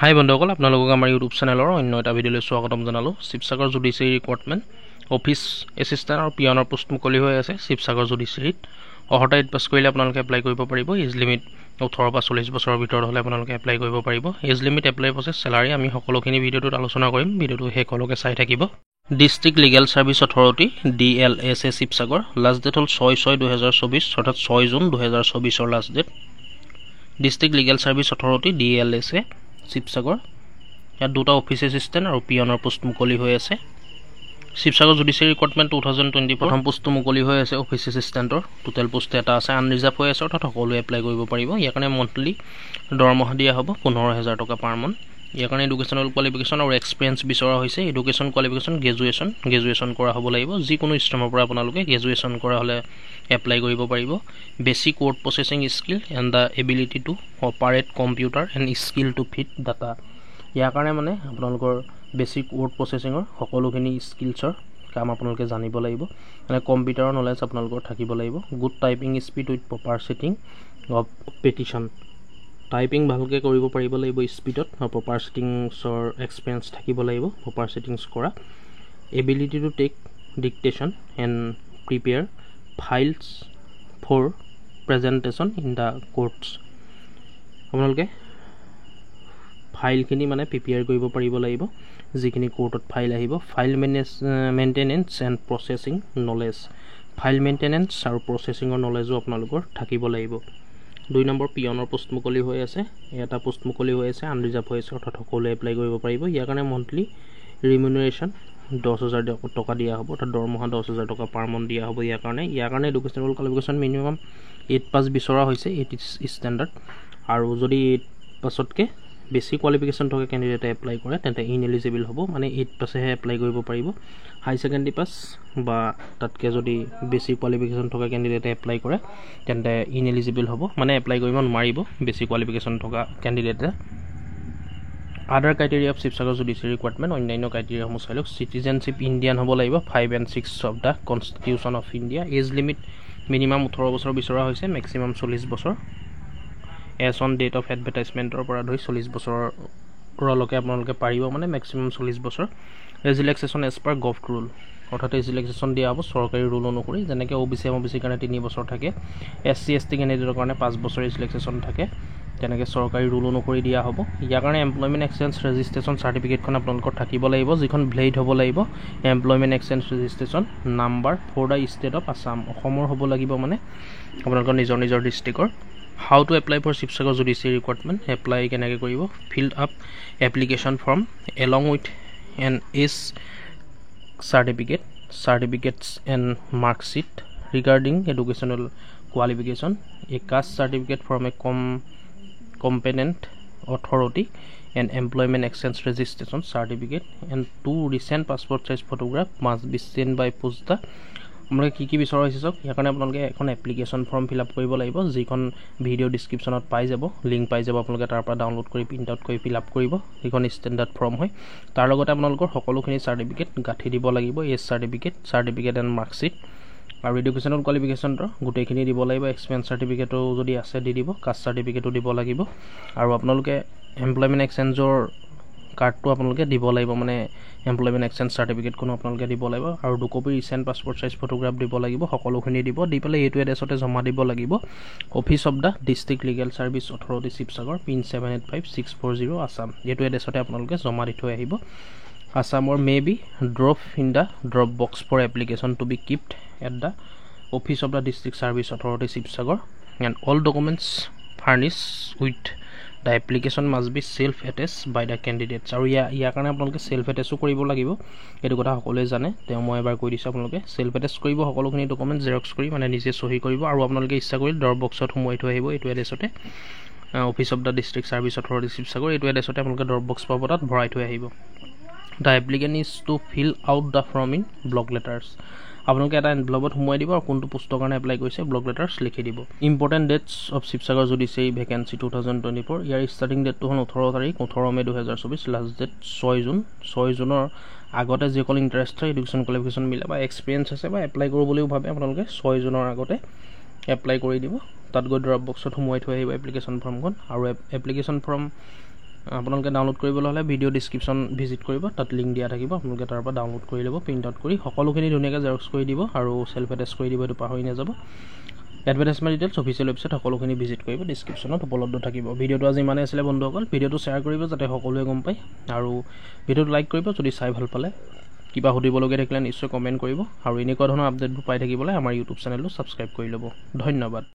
হাই বন্ধুসকল, আপোনালোকক আমাৰ ইউটিউব চেনেলৰ অন্য এটা ভিডিঅ'লৈ স্বাগতম জনালোঁ। Sivasagar judiciary recruitment office assistant আৰু পিয়নৰ পোষ্ট মুকলি হৈ আছে শিৱসাগৰ জুডিচিয়াৰীত। অহৰ্তা 8 পাছ কৰিলে আপোনালোকে এপ্লাই কৰিব পাৰিব। এজ লিমিট 18 পৰা 40 বছৰৰ ভিতৰত হ'লে আপোনালোকে এপ্লাই কৰিব পাৰিব। Age limit, apply process, salary আমি সকলোখিনি ভিডিঅ'টোত আলোচনা কৰিম। ভিডিঅ'টো শেষলৈকে চাই থাকিব। District legal service authority DLSA Sivasagar, last date হ'ল 6/6/2024, অৰ্থাৎ 6 June 2024 last date. District legal service authority DLSA Sivasagar, ইয়াত দুটা অফিচ এছিষ্টেণ্ট আৰু পিয়নৰ পোষ্ট মুকলি হৈ আছে। শিৱসাগৰ জুডিচিয়াৰী ৰিক্ৰুটমেণ্ট 2024 প্ৰথম পোষ্টটো মুকলি হৈ আছে অফিচ এছিষ্টেণ্টৰ। টোটেল পোষ্ট এটা আছে, আনৰিজাৰ্ভ হৈ আছে, অৰ্থাৎ সকলোৱে এপ্লাই কৰিব পাৰিব। ইয়াৰ কাৰণে মন্থলি দৰমহা দিয়া হ'ব 15,000 টকা পাৰ মান্থ। ইয়াৰ কাৰণে এডুকেশ্যনেল কোৱালিফিকেশ্যন আৰু এক্সপিৰিয়েঞ্চ বিচৰা হৈছে। এডুকেশ্যন কোৱালিফিকেশ্যন গ্ৰেজুৱেশ্যন কৰা হ'ব লাগিব। যিকোনো ষ্ট্ৰীমৰ পৰা আপোনালোকে গ্ৰেজুৱেশ্যন কৰা হ'লে এপ্লাই কৰিব পাৰিব। Basic word processing skill and the ability to operate computer and skill to feed data. ইয়াৰ কাৰণে মানে আপোনালোকৰ বেছিক ৱৰ্ড প্ৰচেছিঙৰ সকলোখিনি স্কিলছৰ কাম আপোনালোকে জানিব লাগিব। মানে কম্পিউটাৰৰ নলেজ আপোনালোকৰ থাকিব লাগিব। Good typing speed with proper setting of petition. Typing ভালকৈ কৰিব পাৰিব লাগিব স্পীডত, আৰু প্ৰপাৰ ছেটিংছৰ এক্সপিৰিয়েঞ্চ থাকিব লাগিব, প্ৰপাৰ ছেটিংছ কৰা। Ability to take dictation and prepare files for presentation in the courts. আপোনালোকে ফাইলখিনি মানে প্ৰিপেয়াৰ কৰিব পাৰিব লাগিব, যিখিনি কোৰ্টত ফাইল আহিব। File maintenance and processing knowledge, file maintenance আৰু প্ৰচেছিঙৰ নলেজো আপোনালোকৰ থাকিব লাগিব। 2 নম্বৰ পিয়নৰ পোষ্ট মুকলি হৈ আছে। এটা পোষ্ট মুকলি হৈ আছে, আনৰিজাৰ্ভ হৈ আছে, অৰ্থাৎ সকলোৱে এপ্লাই কৰিব পাৰিব। ইয়াৰ কাৰণে মন্থলি ৰিমিউনেৰেশ্যন 10,000 টকা দিয়া হ'ব, অৰ্থাৎ দৰমহা 10,000 টকা পাৰ মান্থ দিয়া হ'ব। ইয়াৰ কাৰণে এডুকেশ্যনেল কোৱালিফিকেশ্যন মিনিমাম 8 পাছ বিচৰা হৈছে, 8 ষ্টেণ্ডাৰ্ড। আৰু যদি 8 পাছতকৈ বেছি কোৱালিফিকেশ্যন থকা কেণ্ডিডেটে এপ্লাই কৰে তেন্তে ইনএলিজিবল হ'ব, মানে 8 পাছেহে এপ্লাই কৰিব পাৰিব। হাই ছেকেণ্ডেৰী পাছ বা তাতকৈ যদি বেছি কোৱালিফিকেশ্যন থকা কেণ্ডিডেটে এপ্লাই কৰে তেন্তে ইনএলিজিবল হ'ব, মানে এপ্লাই কৰিব নোৱাৰিব বেছি কোৱালিফিকেশ্যন থকা কেণ্ডিডেটে। আদাৰ criteria of Sivasagar judiciary recruitment, অন্যান্য ক্ৰাইটেৰিয়াসমূহ চাই লওক। চিটিজেনশ্বিপ ইণ্ডিয়ান হ'ব লাগিব, 5 and 6 of the constitution of India. Age limit minimum 18 বছৰ বিচৰা হৈছে, মেক্সিমাম 40 বছৰ। এজ অন ডেট অফ এডভাৰটাইজমেণ্টৰ পৰা ধৰি 40 বছৰলৈকে আপোনালোকে পাৰিব, মানে মেক্সিমাম 40 বছৰ। Age relaxation age per govt rule, অৰ্থাৎ এজ ৰিলেক্সেশ্যন দিয়া হ'ব চৰকাৰী ৰুল অনুসৰি। যেনেকৈ OBC MOBC কাৰণে 3 বছৰ থাকে, SC ST কেণ্ডিডেটৰ কাৰণে 5 বছৰ এজ ৰিলেক্সেশ্যন থাকে, তেনেকৈ চৰকাৰী ৰুল অনুসৰি দিয়া হ'ব। ইয়াৰ কাৰণে এমপ্লয়মেণ্ট এক্সচেঞ্জ ৰেজিষ্ট্ৰেশ্যন চাৰ্টিফিকেটখন আপোনালোকৰ থাকিব লাগিব, যিখন ভেলিড হ'ব লাগিব। Employment exchange registration number for the state of Assam, অসমৰ হ'ব লাগিব, মানে আপোনালোকৰ নিজৰ ডিষ্ট্ৰিক্টৰ। How to apply for Sivasagar judiciary recruitment, apply কেনেকৈ কৰিব? Fill up application form along with an age certificates and marksheet regarding educational qualification, a caste certificate from a competent authority, and employment exchange registration certificate, and 2 recent passport size photograph must be sent by posta। আপোনালোকে কি বিচৰা হৈছে চাওক। ইয়াৰ কাৰণে আপোনালোকে এখন application form fill up কৰিব লাগিব, যিখন ভিডিঅ' ডিছক্ৰিপশ্যনত পাই যাব, লিংক পাই যাব। আপোনালোকে তাৰ পৰা ডাউনলোড কৰি প্ৰিণ্ট আউট কৰি ফিল আপ কৰিব। সেইখন ষ্টেণ্ডাৰ্ড ফৰ্ম হয়। তাৰ লগতে আপোনালোকৰ সকলোখিনি চাৰ্টিফিকেট গাঁঠি দিব লাগিব, এজ চাৰ্টিফিকেট এণ্ড মাৰ্কশ্বিট, আৰু এডুকেশ্যনেল কোৱালিফিকেশ্যনৰ গোটেইখিনি দিব লাগিব। এক্সপিৰিয়েঞ্চ চাৰ্টিফিকেটো যদি আছে দি দিব, কাষ্ট চাৰ্টিফিকেটো দিব লাগিব, আৰু আপোনালোকে এমপ্লয়মেণ্ট এক্সচেঞ্জৰ কাৰ্ডটো আপোনালোকে দিব লাগিব, মানে এমপ্লয়মেণ্ট এক্সচেঞ্জ চাৰ্টিফিকেটখনো আপোনালোকে দিব লাগিব, আৰু 2 copy recent passport size photograph দিব লাগিব। সকলোখিনি দি পেলাই এইটো এড্ৰেছতে জমা দিব লাগিব। Office of the district legal service authority Sivasagar, pin 785640 Assam. এইটো এড্ৰেছতে আপোনালোকে জমা দি থৈ আহিব। আছামৰ may be drop in the drop box for application to be kept at the office of the district service authority Sivasagar, and all documents furnish with the application must be self attach by the candidates. আৰু ইয়াৰ কাৰণে আপোনালোকে self এটেচো কৰিব লাগিব, এইটো কথা সকলোৱে জানে, মই এবাৰ কৈ দিছোঁ। আপোনালোকে চেল্ফ এটেচ কৰিব, সকলোখিনি ডকুমেণ্ট জেৰক্স কৰি, মানে নিজে চহী কৰিব, আৰু আপোনালোকে ইচ্ছা কৰি ড্ৰপ বক্সত সোমোৱাই থৈ আহিব। এইটো এড্ৰেছতে office of the district service authority Sivasagar, এইটো এড্ৰেছতে আপোনালোকে ড্ৰপ বক্স পাব, তাত ভৰাই থৈ আহিব। The applicant is to fill out the form in block letters. আপোনালোকে এটা এনভেলপত সোমোৱাই দিব, আৰু কোনটো পোষ্টৰ কাৰণে এপ্লাই কৰিছে ব্লক লেটাৰ্ছ লিখি দিব। Important that's of Sivasagar judiciary vacancy 2024। Year starting ডেটটো হ'ল 18 তাৰিখ, 18 মে 2024, লাষ্ট ডেট 6 জুন। 6 জুনৰ আগতে যিসকল ইণ্টাৰেষ্ট হয়, এডুকেশ্যন কোৱালিফিকেশ্যন মিলে বা এক্সপিৰিয়েঞ্চ আছে বা এপ্লাই কৰোঁ বুলিও ভাবে, আপোনালোকে 6 জুনৰ আগতে এপ্লাই কৰি দিব। তাত গৈ ড্ৰপ বক্সত সোমোৱাই থৈ আহিব এপ্লিকেশ্যন ফৰ্মখন, আৰু এপ্লিকেশ্যন ফৰ্ম আপোনালোকে ডাউনলোড কৰিবলৈ হ'লে ভিডিঅ' ডিছক্ৰিপশ্যন ভিজিট কৰিব, তাত লিংক দিয়া থাকিব, আপোনালোকে তাৰ পৰা ডাউনলোড কৰি ল'ব, প্ৰিণ্ট আউট কৰি সকলোখিনি ধুনীয়াকৈ জেৰক্স কৰি দিব আৰু চেল্ফ এটেচ কৰি দিব, এইটো পাহৰি নাযাব। এডভাৰটাইজমেণ্ট ডিটেইলছ অফিচিয়েল ৱেবছাইট সকলোখিনি ভিজিট কৰিব, ডিছক্ৰিপশ্যনত উপলব্ধ থাকিব। ভিডিঅ'টো আজি ইমানেই আছিলে বন্ধুসকল, ভিডিঅ'টো শ্বেয়াৰ কৰিব যাতে সকলোৱে গম পায়, আৰু ভিডিঅ'টো লাইক কৰিব যদি চাই ভাল পালে। কিবা সুধিবলগীয়া থাকিলে নিশ্চয় কমেণ্ট কৰিব, আৰু এনেকুৱা ধৰণৰ আপডেটবোৰ পাই থাকিবলৈ আমাৰ ইউটিউব চেনেলটো ছাবস্ক্ৰাইব কৰি ল'ব। ধন্যবাদ।